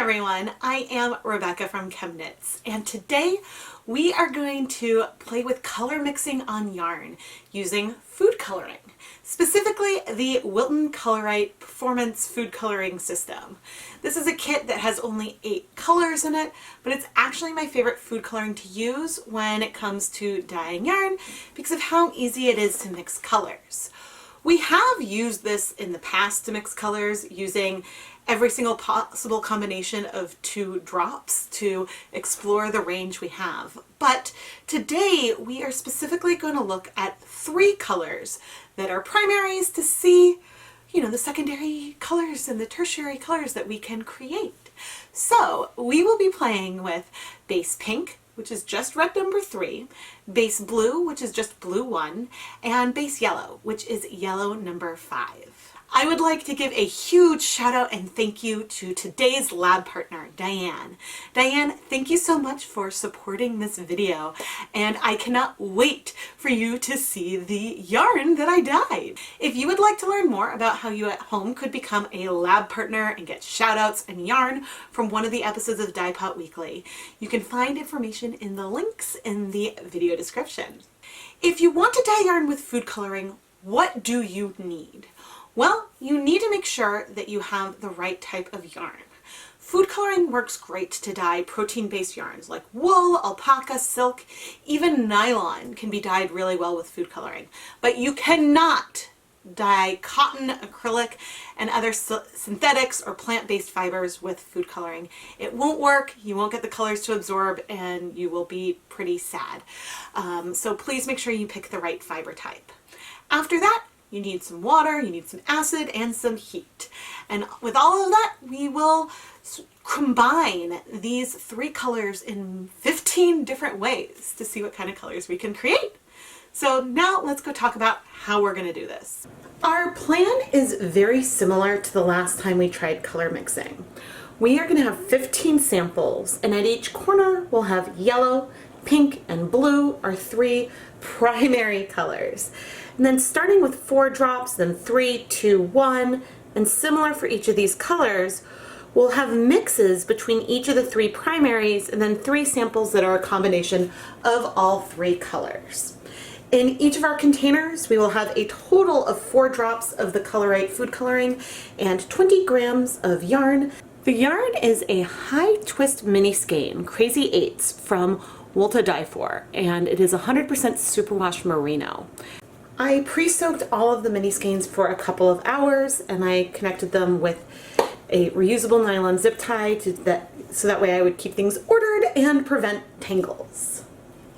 everyone, I am Rebecca from ChemKnits, and today we are going to play with color mixing on yarn using food coloring, specifically the Wilton Colorite Performance Food Coloring System. This is a kit that has only 8 colors in it, but it's actually my favorite food coloring to use when it comes to dyeing yarn because of how easy it is to mix colors. We have used this in the past to mix colors using every single possible combination of 2 drops to explore the range we have. But today we are specifically going to look at 3 colors that are primaries to see, the secondary colors and the tertiary colors that we can create. So we will be playing with base pink, which is just red number 3, base blue, which is just blue 1, and base yellow, which is yellow number 5. I would like to give a huge shout out and thank you to today's lab partner, Diane. Diane, thank you so much for supporting this video, and I cannot wait for you to see the yarn that I dyed. If you would like to learn more about how you at home could become a lab partner and get shout outs and yarn from one of the episodes of Dyepot Weekly, you can find information in the links in the video description. If you want to dye yarn with food coloring, what do you need? Well, you need to make sure that you have the right type of yarn. Food coloring works great to dye protein-based yarns like wool, alpaca, silk, even nylon can be dyed really well with food coloring. But you cannot dye cotton, acrylic, and other synthetics or plant-based fibers with food coloring. It won't work, you won't get the colors to absorb, and you will be pretty sad. So please make sure you pick the right fiber type. After that, you need some water, you need some acid, and some heat. And with all of that, we will combine these 3 colors in 15 different ways to see what kind of colors we can create. So now let's go talk about how we're going to do this. Our plan is very similar to the last time we tried color mixing. We are going to have 15 samples, and at each corner we'll have yellow, pink, and blue, our 3 primary colors. And then starting with 4 drops, then 3, 2, 1, and similar for each of these colors, we'll have mixes between each of the 3 primaries and then 3 samples that are a combination of all 3 colors. In each of our containers, we will have a total of 4 drops of the Colorite food coloring and 20 grams of yarn. The yarn is a high twist mini skein, Crazy 8s from Wilton dye for, and it is 100% superwash merino. I pre-soaked all of the mini skeins for a couple of hours, and I connected them with a reusable nylon zip tie so that way I would keep things ordered and prevent tangles.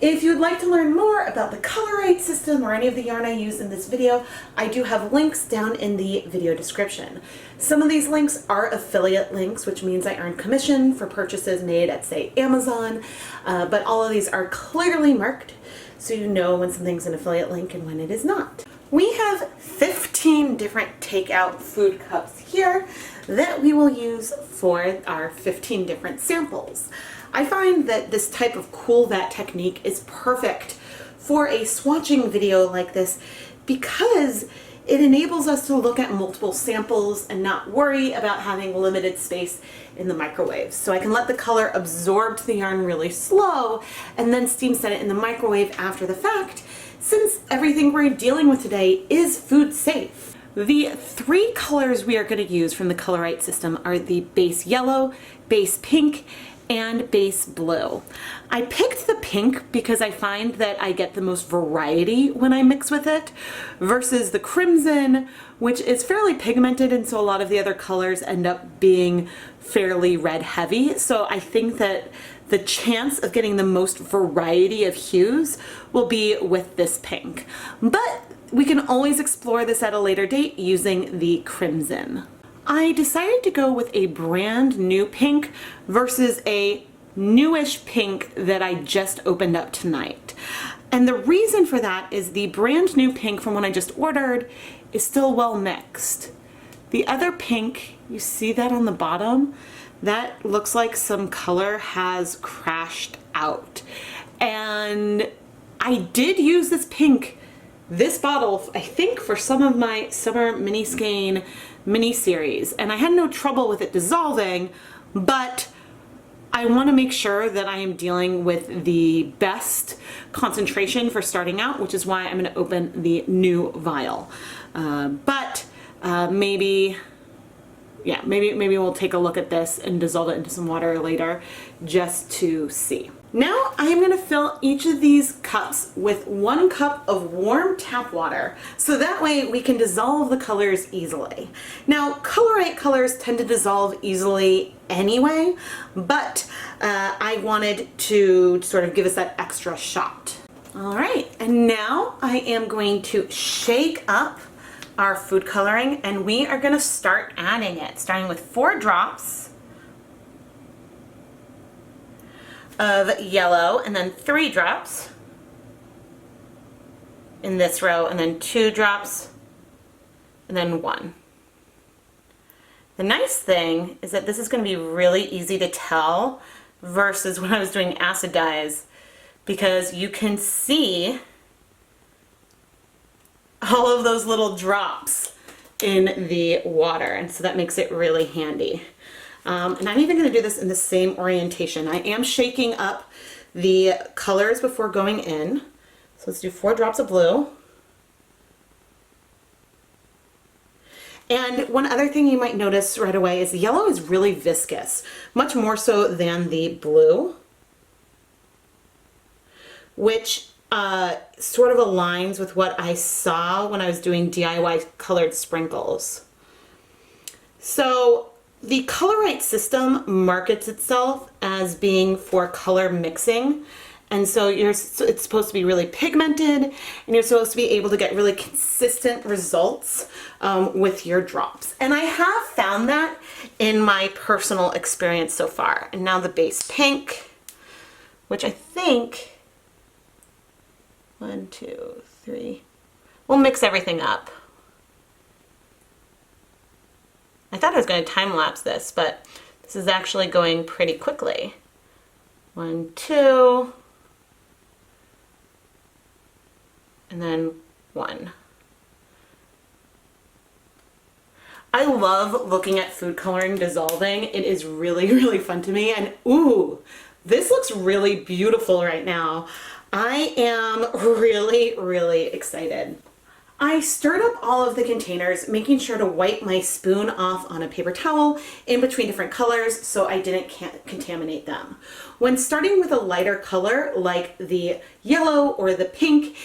If you'd like to learn more about the Colorite system or any of the yarn I use in this video, I do have links down in the video description. Some of these links are affiliate links, which means I earn commission for purchases made at, say, Amazon, but all of these are clearly marked so you know when something's an affiliate link and when it is not. We have 15 different takeout food cups here that we will use for our 15 different samples. I find that this type of cool vat technique is perfect for a swatching video like this because it enables us to look at multiple samples and not worry about having limited space in the microwave. So I can let the color absorb to the yarn really slow and then steam set it in the microwave after the fact, since everything we're dealing with today is food safe. The 3 colors we are going to use from the Colorite system are the base yellow, base pink, and base blue. I picked the pink because I find that I get the most variety when I mix with it versus the crimson, which is fairly pigmented, and so a lot of the other colors end up being fairly red heavy. So I think that the chance of getting the most variety of hues will be with this pink. But we can always explore this at a later date using the crimson. I decided to go with a brand new pink versus a newish pink that I just opened up tonight. And the reason for that is the brand new pink from when I just ordered is still well mixed. The other pink, you see that on the bottom? That looks like some color has crashed out. And I did use this pink, this bottle, I think for some of my summer mini skein mini series, and I had no trouble with it dissolving, but I want to make sure that I am dealing with the best concentration for starting out, which is why I'm going to open the new vial. Maybe we'll take a look at this and dissolve it into some water later just to see. Now I am going to fill each of these cups with 1 cup of warm tap water, so that way we can dissolve the colors easily. Now, colorite colors tend to dissolve easily anyway, but I wanted to sort of give us that extra shot. All right, and now I am going to shake up our food coloring, and we are going to start adding it, starting with 4 drops of yellow, and then 3 drops in this row, and then 2 drops, and then 1. The nice thing is that this is going to be really easy to tell versus when I was doing acid dyes, because you can see all of those little drops in the water, and so that makes it really handy. And I'm even going to do this in the same orientation. I am shaking up the colors before going in. So let's do 4 drops of blue. And one other thing you might notice right away is the yellow is really viscous, much more so than the blue, which sort of aligns with what I saw when I was doing DIY colored sprinkles. So the colorite system markets itself as being for color mixing, and so it's supposed to be really pigmented, and you're supposed to be able to get really consistent results with your drops. And I have found that in my personal experience so far. And now the base pink, which I think 1, 2, 3. We'll mix everything up. I thought I was going to time lapse this, but this is actually going pretty quickly. 1, 2, and then 1. I love looking at food coloring dissolving. It is really, really fun to me. And ooh, this looks really beautiful right now. I am really, really excited. I stirred up all of the containers, making sure to wipe my spoon off on a paper towel in between different colors so I didn't contaminate them. When starting with a lighter color like the yellow or the pink,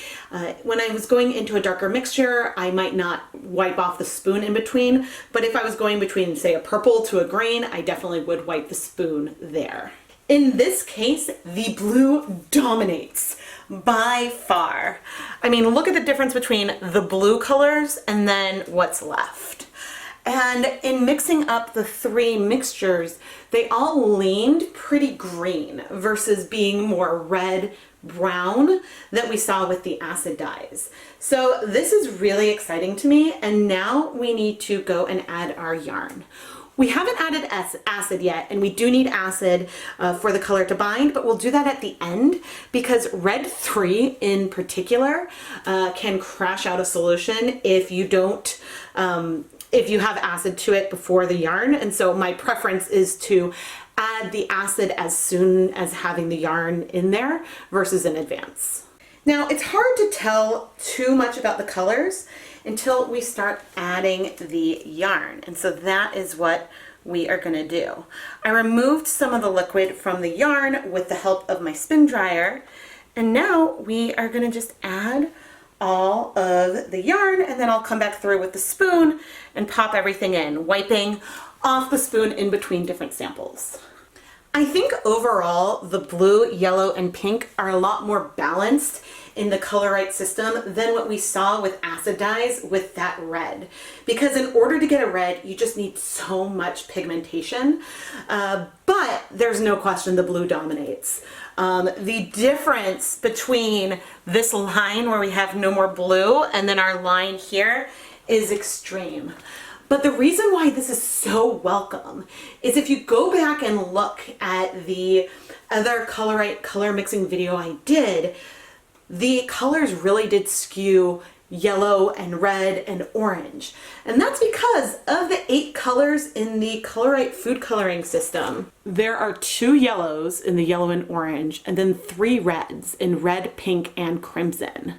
when I was going into a darker mixture, I might not wipe off the spoon in between, but if I was going between, say, a purple to a green, I definitely would wipe the spoon there. In this case, the blue dominates by far. I mean, look at the difference between the blue colors and then what's left. And in mixing up the 3 mixtures, they all leaned pretty green versus being more red, brown that we saw with the acid dyes. So this is really exciting to me, and now we need to go and add our yarn. We haven't added acid yet, and we do need acid for the color to bind, but we'll do that at the end because red 3 in particular can crash out a solution if you don't, if you have acid to it before the yarn. And so my preference is to add the acid as soon as having the yarn in there versus in advance. Now, it's hard to tell too much about the colors until we start adding the yarn. And so that is what we are going to do. I removed some of the liquid from the yarn with the help of my spin dryer. And now we are going to just add all of the yarn, and then I'll come back through with the spoon and pop everything in, wiping off the spoon in between different samples. I think overall the blue, yellow, and pink are a lot more balanced in the colorite system than what we saw with acid dyes with that red. Because in order to get a red, you just need so much pigmentation, but there's no question the blue dominates. The difference between this line where we have no more blue and then our line here is extreme. But the reason why this is so welcome is if you go back and look at the other colorite color mixing video I did, the colors really did skew yellow and red and orange. And that's because of the 8 colors in the Colorite food coloring system. There are 2 yellows in the yellow and orange, and then 3 reds in red, pink, and crimson.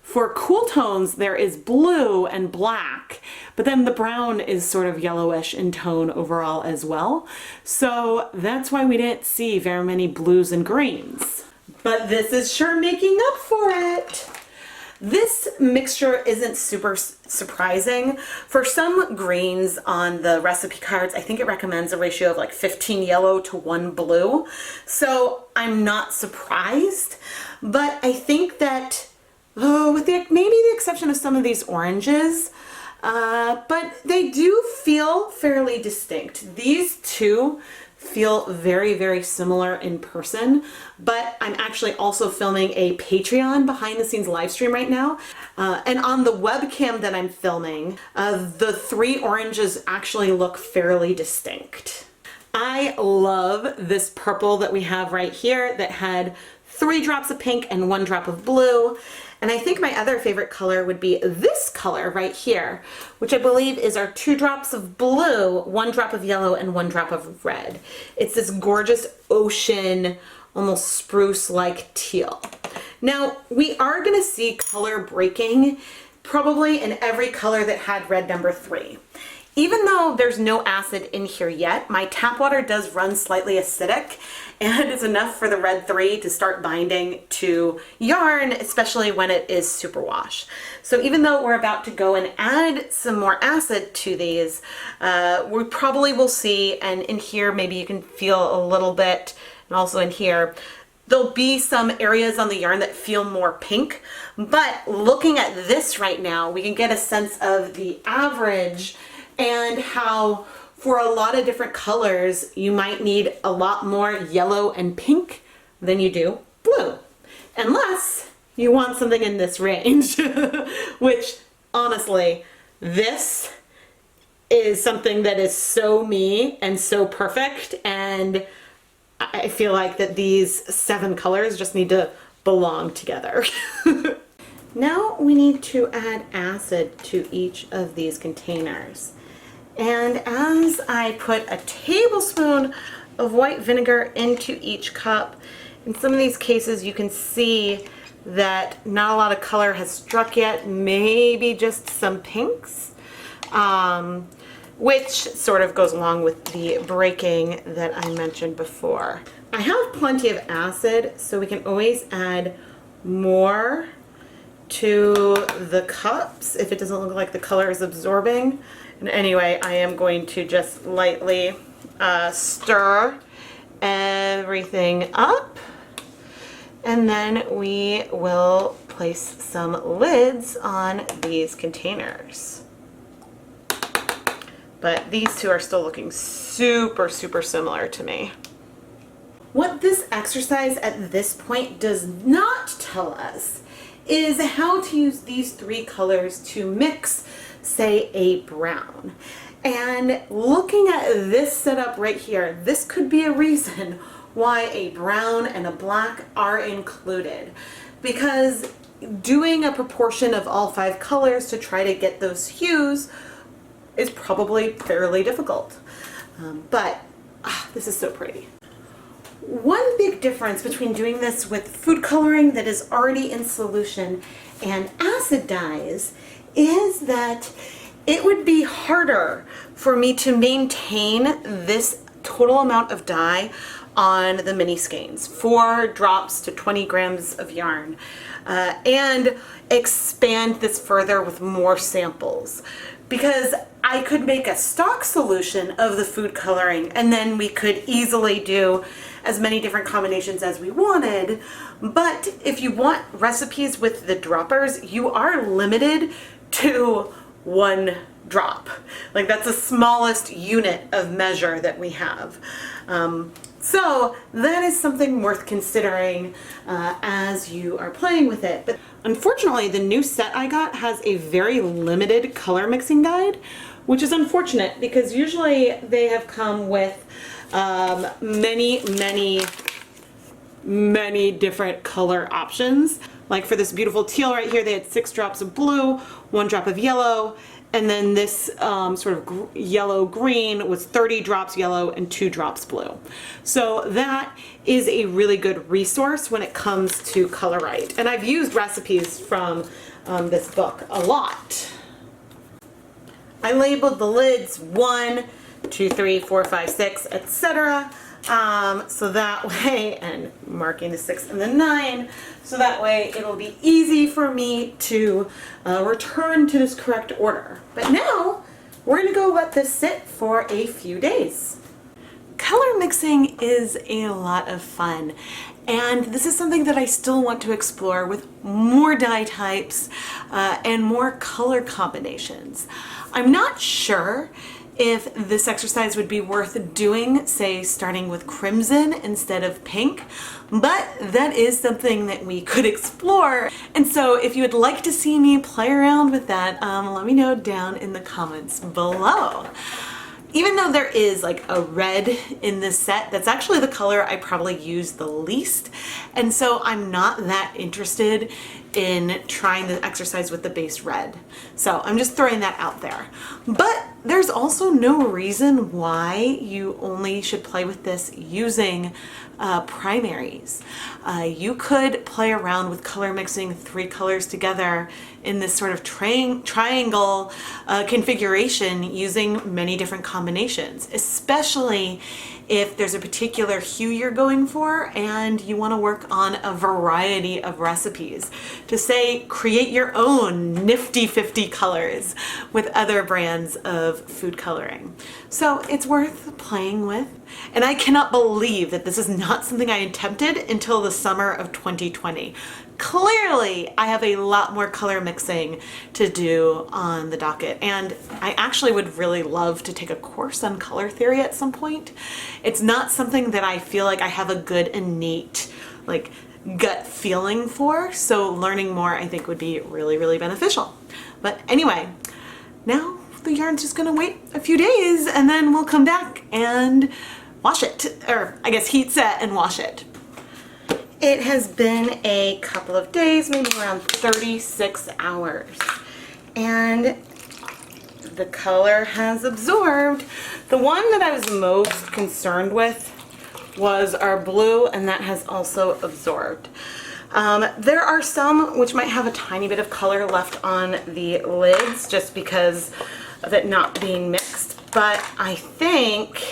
For cool tones, there is blue and black, but then the brown is sort of yellowish in tone overall as well. So that's why we didn't see very many blues and greens. But this is sure making up for it. This mixture isn't super surprising. For some greens on the recipe cards, I think it recommends a ratio of like 15 yellow to 1 blue. So I'm not surprised, but I think that with maybe the exception of some of these oranges, but they do feel fairly distinct. These two feel very, very similar in person, but I'm actually also filming a Patreon behind the scenes live stream right now. And on the webcam that I'm filming, the 3 oranges actually look fairly distinct. I love this purple that we have right here that had 3 drops of pink and 1 drop of blue. And I think my other favorite color would be this color right here, which I believe is our 2 drops of blue, 1 drop of yellow, and 1 drop of red. It's this gorgeous ocean, almost spruce-like teal. Now, we are gonna see color breaking probably in every color that had red number 3. Even though there's no acid in here yet, my tap water does run slightly acidic, and it's enough for the red 3 to start binding to yarn, especially when it is superwash. So even though we're about to go and add some more acid to these, we probably will see, and in here maybe you can feel a little bit, and also in here, there'll be some areas on the yarn that feel more pink, but looking at this right now, we can get a sense of the average and how for a lot of different colors, you might need a lot more yellow and pink than you do blue, unless you want something in this range, which honestly, this is something that is so me and so perfect, and I feel like that these 7 colors just need to belong together. Now we need to add acid to each of these containers. And as I put a tablespoon of white vinegar into each cup, in some of these cases you can see that not a lot of color has struck yet, maybe just some pinks, which sort of goes along with the breaking that I mentioned before. I have plenty of acid, so we can always add more to the cups if it doesn't look like the color is absorbing. And anyway, I am going to just lightly stir everything up, and then we will place some lids on these containers. But these 2 are still looking super, super similar to me. What this exercise at this point does not tell us is how to use these 3 colors to mix, say, a brown. And looking at this setup right here, this could be a reason why a brown and a black are included, because doing a proportion of all 5 colors to try to get those hues is probably fairly difficult. But this is so pretty. One big difference between doing this with food coloring that is already in solution and acid dyes is that it would be harder for me to maintain this total amount of dye on the mini skeins, 4 drops to 20 grams of yarn, and expand this further with more samples. Because I could make a stock solution of the food coloring, and then we could easily do as many different combinations as we wanted. But if you want recipes with the droppers, you are limited to 1 drop. Like, that's the smallest unit of measure that we have. So that is something worth considering as you are playing with it. But unfortunately, the new set I got has a very limited color mixing guide, which is unfortunate because usually they have come with many many different color options. Like for this beautiful teal right here, they had 6 drops of blue, 1 drop of yellow, and then this sort of yellow green was 30 drops yellow and 2 drops blue. So that is a really good resource when it comes to Color Right. And I've used recipes from this book a lot. I labeled the lids 1, 2, 3, 4, 5, 6, etc. So that way, and marking the 6 and the 9, so that way it'll be easy for me to return to this correct order. But now we're going to go let this sit for a few days. Color mixing is a lot of fun, and this is something that I still want to explore with more dye types and more color combinations. I'm not sure if this exercise would be worth doing, say starting with crimson instead of pink, but that is something that we could explore. And so if you would like to see me play around with that, let me know down in the comments below. Even though there is like a red in this set, that's actually the color I probably use the least. And so I'm not that interested in trying the exercise with the base red. So I'm just throwing that out there. But there's also no reason why you only should play with this using primaries. You could play around with color mixing 3 colors together in this sort of triangle configuration using many different combinations, especially if there's a particular hue you're going for and you want to work on a variety of recipes to, say, create your own nifty 50 colors with other brands of food coloring. So it's worth playing with. And I cannot believe that this is not something I attempted until the summer of 2020. Clearly, I have a lot more color mixing to do on the docket, and I actually would really love to take a course on color theory at some point. It's not something that I feel like I have a good innate like gut feeling for, so learning more I think would be really, really beneficial. But anyway, now the yarn's just gonna wait a few days and then we'll come back and wash it, or I guess heat set and wash it. It has been a couple of days, maybe around 36 hours, and the color has absorbed. The one that I was most concerned with was our blue, and that has also absorbed. There are some which might have a tiny bit of color left on the lids just because of it not being mixed, but I think,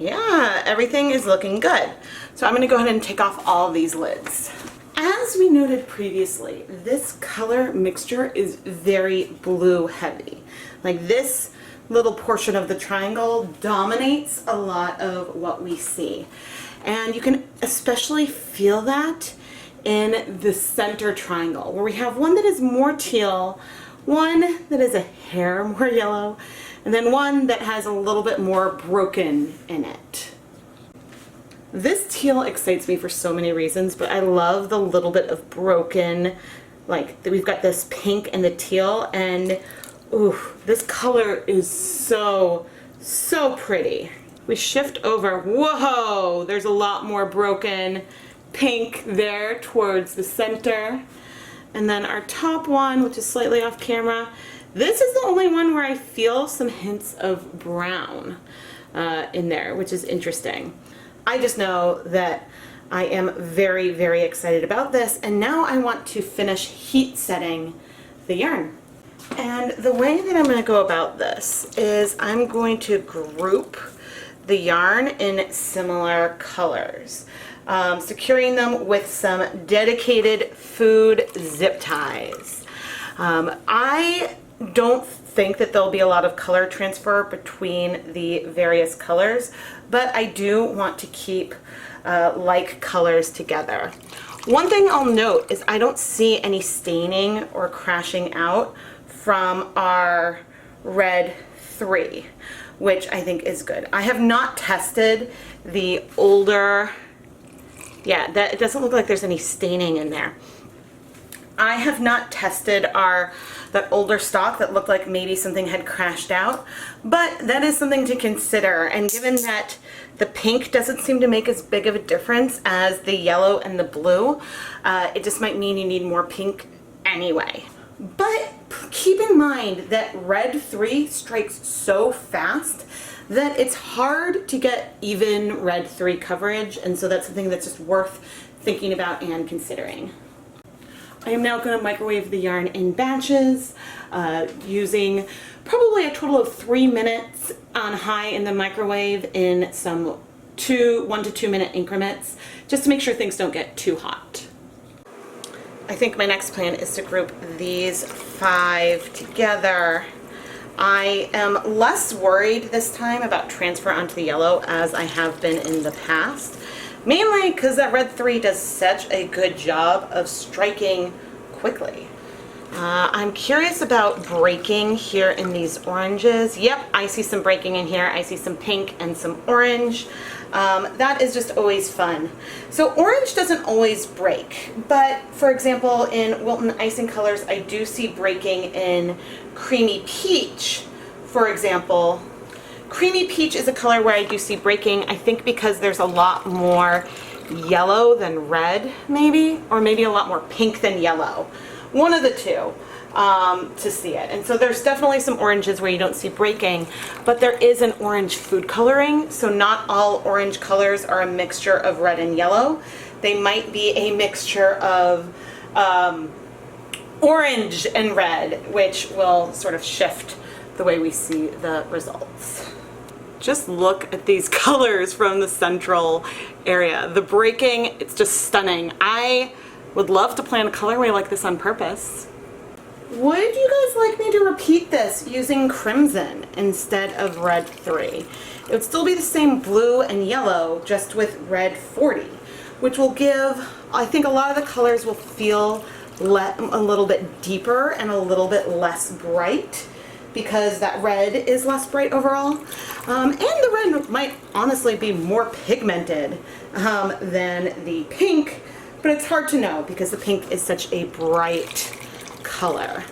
yeah, everything is looking good. So I'm going to go ahead and take off all these lids. As we noted previously, this color mixture is very blue heavy. Like this little portion of the triangle dominates a lot of what we see. And you can especially feel that in the center triangle, where we have one that is more teal, one that is a hair more yellow, and then one that has a little bit more broken in it. This teal excites me for so many reasons, but I love the little bit of broken, like we've got this pink and the teal, and ooh, this color is so, so pretty. We shift over, whoa, there's a lot more broken pink there towards the center. And then our top one, which is slightly off camera, this is the only one where I feel some hints of brown in there, which is interesting. I just know that I am very, very excited about this, and now I want to finish heat setting the yarn. And the way that I'm going to go about this is I'm going to group the yarn in similar colors, securing them with some dedicated food zip ties. I don't think that there'll be a lot of color transfer between the various colors, but I do want to keep like colors together. One thing I'll note is I don't see any staining or crashing out from our red 3, which I think is good. I have not tested the older, yeah, that it doesn't look like there's any staining in there. I have not tested that older stock that looked like maybe something had crashed out, but that is something to consider. And given that the pink doesn't seem to make as big of a difference as the yellow and the blue, it just might mean you need more pink anyway. But keep in mind that red 3 strikes so fast that it's hard to get even red 3 coverage, and so that's something that's just worth thinking about and considering. I am now going to microwave the yarn in batches, using probably a total of 3 minutes on high in the microwave in some 1 to 2 minute increments, just to make sure things don't get too hot. I think my next plan is to group these 5 together. I am less worried this time about transfer onto the yellow as I have been in the past. Mainly because that red 3 does such a good job of striking quickly. I'm curious about breaking here in these oranges. Yep, I see some breaking in here. I see some pink and some orange. That is just always fun. So orange doesn't always break, but for example, in Wilton icing colors, I do see breaking in creamy peach, for example. Creamy peach is a color where I do see breaking, I think because there's a lot more yellow than red, maybe, or maybe a lot more pink than yellow. One of the two to see it. And so there's definitely some oranges where you don't see breaking, but there is an orange food coloring, so not all orange colors are a mixture of red and yellow. They might be a mixture of orange and red, which will sort of shift the way we see the results. Just look at these colors from the central area. The breaking, it's just stunning. I would love to plan a colorway like this on purpose. Would you guys like me to repeat this using crimson instead of red 3? It would still be the same blue and yellow, just with red 40, which will give, I think a lot of the colors will feel a little bit deeper and a little bit less bright, because that red is less bright overall. And the red might honestly be more pigmented than the pink, but it's hard to know because the pink is such a bright color.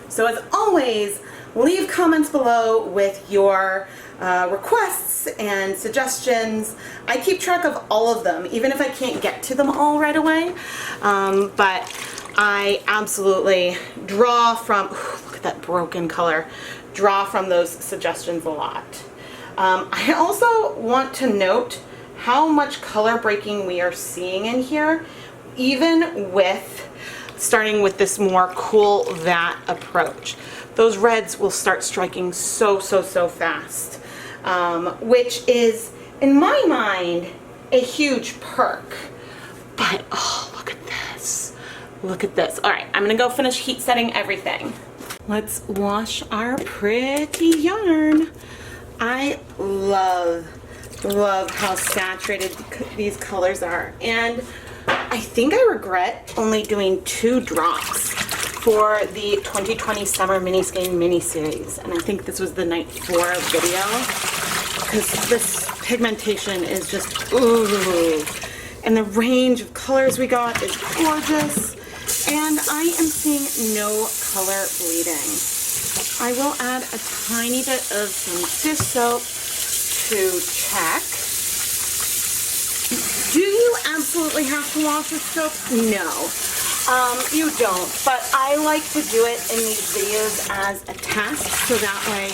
So as always, leave comments below with your requests and suggestions. I keep track of all of them, even if I can't get to them all right away. But I absolutely draw from, look at that broken color, draw from those suggestions a lot. I also want to note how much color breaking we are seeing in here, even with starting with this more cool vat approach. Those reds will start striking so fast, which is, in my mind, a huge perk. But, oh, look at this. Look at this. All right, I'm gonna go finish heat setting everything. Let's wash our pretty yarn. I love how saturated these colors are. And I think I regret only doing 2 drops for the 2020 Summer Mini Skein mini series. And I think this was the night 4 video, because this pigmentation is just, ooh. And the range of colors we got is gorgeous. And I am seeing no color bleeding. I will add a tiny bit of some dish soap to check. Do you absolutely have to wash with soap? No, you don't, but I like to do it in these videos as a test, so that way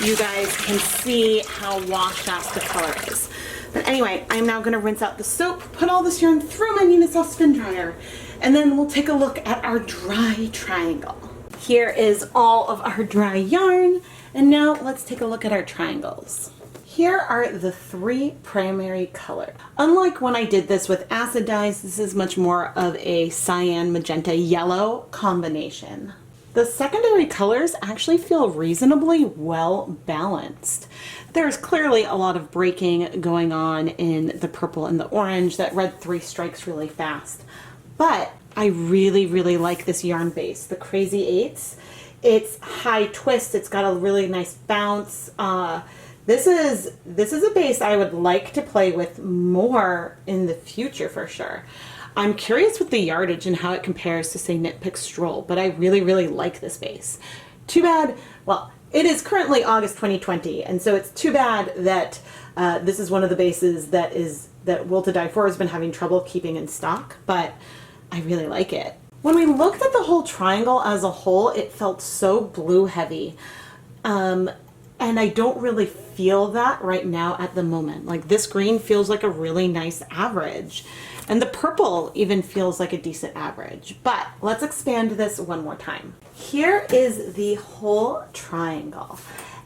you guys can see how washed out the color is. But anyway, I'm now going to rinse out the soap, put all this yarn through my Unisoft spin dryer, and then we'll take a look at our dry triangle. Here is all of our dry yarn, and now let's take a look at our triangles. Here are the 3 primary colors. Unlike when I did this with acid dyes, this is much more of a cyan, magenta, yellow combination. The secondary colors actually feel reasonably well balanced. There's clearly a lot of breaking going on in the purple and the orange. That red 3 strikes really fast. But I really like this yarn base, the Crazy 8s. It's high twist, it's got a really nice bounce. This is a base I would like to play with more in the future for sure. I'm curious with the yardage and how it compares to, say, Knit Pick Stroll, but I really, really like this base. Too bad, well, it is currently August 2020, and so it's too bad that this is one of the bases that Wilton Dyepot has been having trouble keeping in stock, but I really like it. When we looked at the whole triangle as a whole, it felt so blue heavy. And I don't really feel that right now at the moment. Like, this green feels like a really nice average. And the purple even feels like a decent average. But let's expand this one more time. Here is the whole triangle.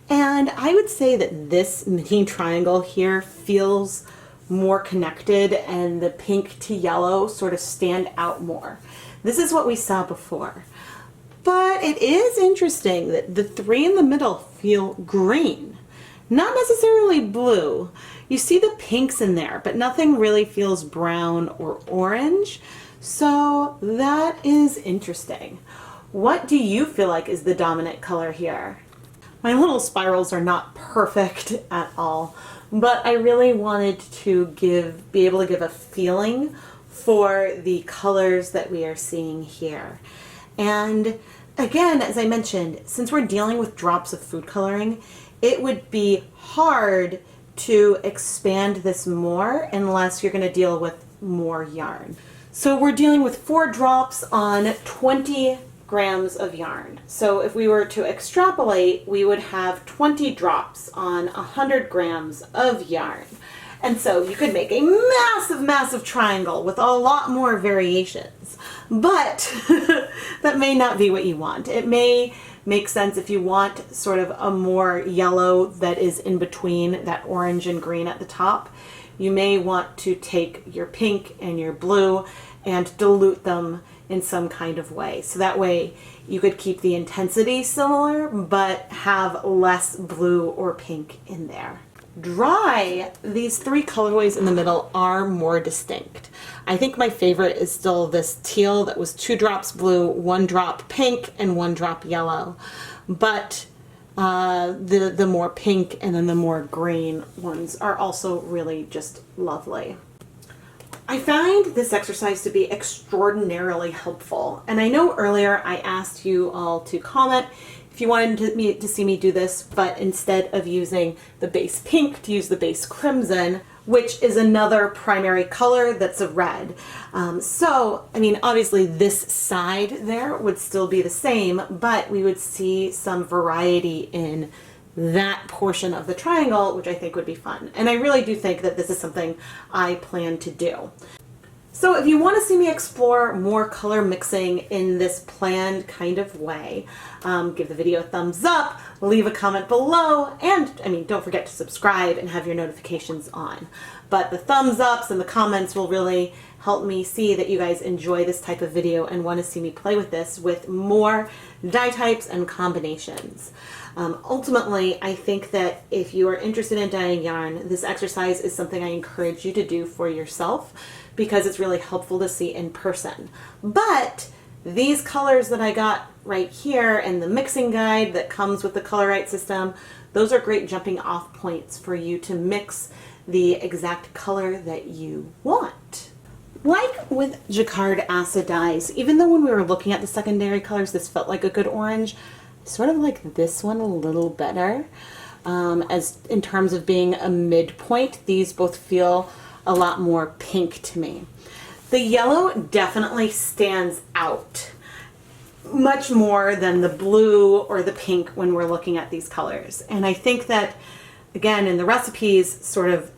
And I would say that this mini triangle here feels more connected, and the pink to yellow sort of stand out more. This is what we saw before. But it is interesting that the three in the middle feel green, not necessarily blue. You see the pinks in there, but nothing really feels brown or orange. So that is interesting. What do you feel like is the dominant color here? My little spirals are not perfect at all, but I really wanted to be able to give a feeling for the colors that we are seeing here. And again, as I mentioned, since we're dealing with drops of food coloring, it would be hard to expand this more unless you're going to deal with more yarn. So we're dealing with 4 drops on 20 grams of yarn. So if we were to extrapolate, we would have 20 drops on 100 grams of yarn. And so you could make a massive, massive triangle with a lot more variations. But that may not be what you want. It may make sense if you want sort of a more yellow that is in between that orange and green at the top. You may want to take your pink and your blue and dilute them in some kind of way. So that way you could keep the intensity similar, but have less blue or pink in there. Dry, these 3 colorways in the middle are more distinct. I think my favorite is still this teal that was 2 drops blue, 1 drop pink, and 1 drop yellow. But the more pink and then the more green ones are also really just lovely. I find this exercise to be extraordinarily helpful. And I know earlier I asked you all to comment if you wanted to see me do this, but instead of using the base pink, to use the base crimson, which is another primary color that's a red. So, I mean, obviously this side there would still be the same, but we would see some variety in that portion of the triangle, which I think would be fun. And I really do think that this is something I plan to do. So if you want to see me explore more color mixing in this planned kind of way, give the video a thumbs up, leave a comment below, and I mean, don't forget to subscribe and have your notifications on. But the thumbs ups and the comments will really help me see that you guys enjoy this type of video and want to see me play with this with more dye types and combinations. Ultimately, I think that if you are interested in dyeing yarn, this exercise is something I encourage you to do for yourself because it's really helpful to see in person. But these colors that I got right here and the mixing guide that comes with the Color Right system, those are great jumping off points for you to mix the exact color that you want. Like with Jacquard acid dyes, even though when we were looking at the secondary colors, this felt like a good orange, I sort of like this one a little better. As in terms of being a midpoint, these both feel a lot more pink to me. The yellow definitely stands out much more than the blue or the pink when we're looking at these colors. And I think that, again, in the recipes sort of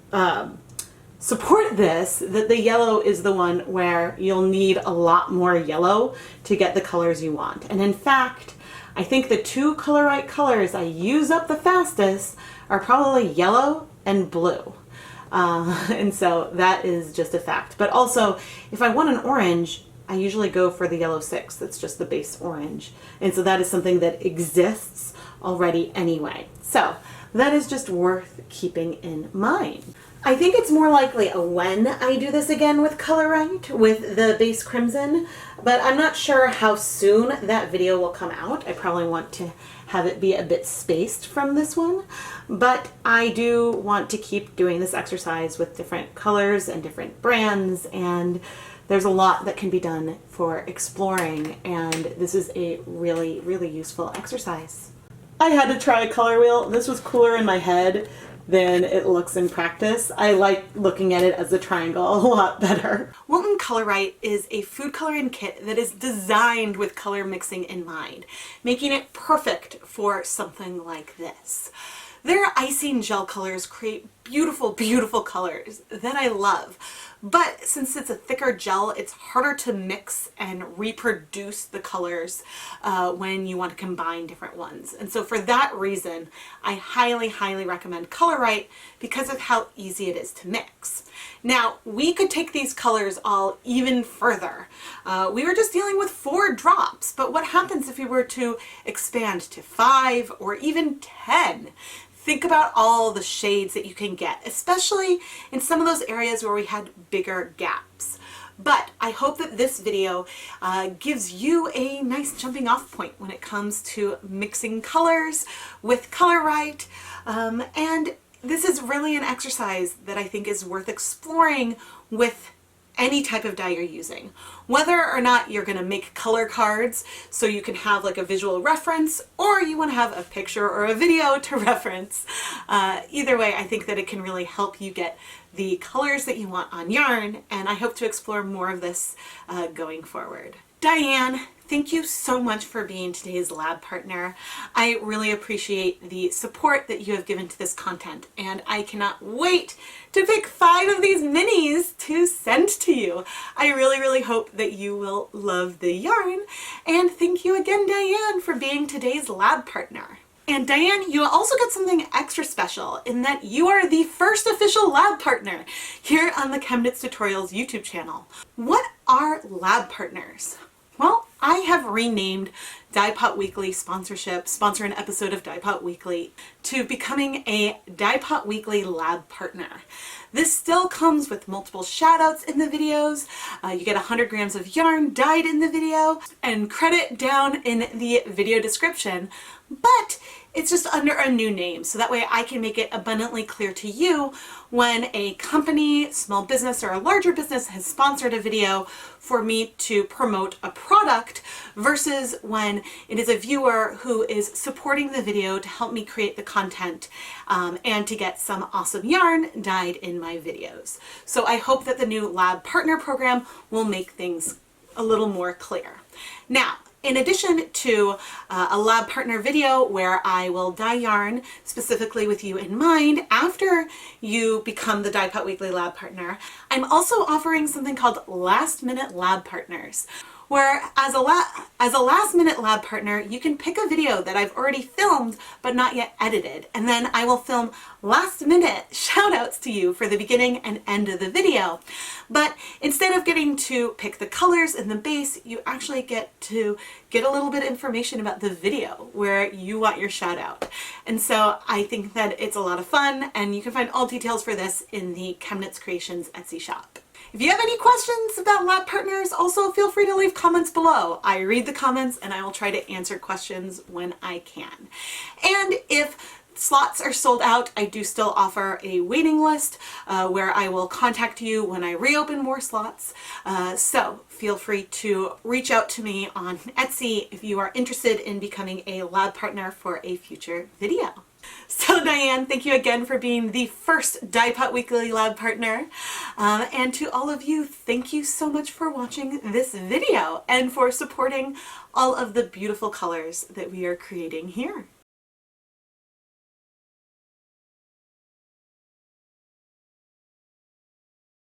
support this, that the yellow is the one where you'll need a lot more yellow to get the colors you want. And in fact, I think the 2 Color Right colors I use up the fastest are probably yellow and blue. And so that is just a fact. But also, if I want an orange, I usually go for the yellow 6. That's just the base orange. And so that is something that exists already anyway. So that is just worth keeping in mind. I think it's more likely a when I do this again with Color Right, with the base crimson, but I'm not sure how soon that video will come out. I probably want to have it be a bit spaced from this one, but I do want to keep doing this exercise with different colors and different brands and there's a lot that can be done for exploring, and this is a really, really useful exercise. I had to try a color wheel. This was cooler in my head than it looks in practice. I like looking at it as a triangle a lot better. Wilton Colorite is a food coloring kit that is designed with color mixing in mind, making it perfect for something like this. Their icing gel colors create beautiful, beautiful colors that I love. But since it's a thicker gel, it's harder to mix and reproduce the colors when you want to combine different ones. And so for that reason, I highly, highly recommend Colorite because of how easy it is to mix. Now, we could take these colors all even further. We were just dealing with 4 drops, but what happens if we were to expand to 5 or even 10? Think about all the shades that you can get, especially in some of those areas where we had bigger gaps. But I hope that this video gives you a nice jumping off point when it comes to mixing colors with Colorite. And this is really an exercise that I think is worth exploring with any type of dye you're using. Whether or not you're going to make color cards so you can have like a visual reference, or you want to have a picture or a video to reference. Either way, I think that it can really help you get the colors that you want on yarn, and I hope to explore more of this going forward. Diane, thank you so much for being today's lab partner. I really appreciate the support that you have given to this content, and I cannot wait to pick 5 of these minis to send to you. I really, really hope that you will love the yarn, and thank you again, Diane, for being today's lab partner. And Diane, you also get something extra special in that you are the first official lab partner here on the ChemKnits Tutorials YouTube channel. What are lab partners? Well, I have renamed Dyepot Weekly sponsor an episode of Dyepot Weekly, to becoming a Dyepot Weekly Lab Partner. This still comes with multiple shoutouts in the videos. You get 100 grams of yarn dyed in the video, and credit down in the video description, but it's just under a new name, so that way I can make it abundantly clear to you when a company, small business, or a larger business has sponsored a video for me to promote a product versus when it is a viewer who is supporting the video to help me create the content and to get some awesome yarn dyed in my videos. So I hope that the new Lab Partner program will make things a little more clear. Now, in addition to a lab partner video where I will dye yarn specifically with you in mind after you become the Dyepot Weekly Lab Partner, I'm also offering something called Last Minute Lab Partners, where as a last minute lab partner, you can pick a video that I've already filmed but not yet edited, and then I will film last minute shout outs to you for the beginning and end of the video. But instead of getting to pick the colors in the base, you actually get to get a little bit of information about the video where you want your shout out. And so I think that it's a lot of fun, and you can find all details for this in the ChemKnits Creations Etsy shop. If you have any questions about lab partners, also feel free to leave comments below. I read the comments and I will try to answer questions when I can. And if slots are sold out, I do still offer a waiting list where I will contact you when I reopen more slots. So feel free to reach out to me on Etsy if you are interested in becoming a lab partner for a future video. So Diane, thank you again for being the first Dyepot Weekly Lab Partner. And to all of you, thank you so much for watching this video and for supporting all of the beautiful colors that we are creating here.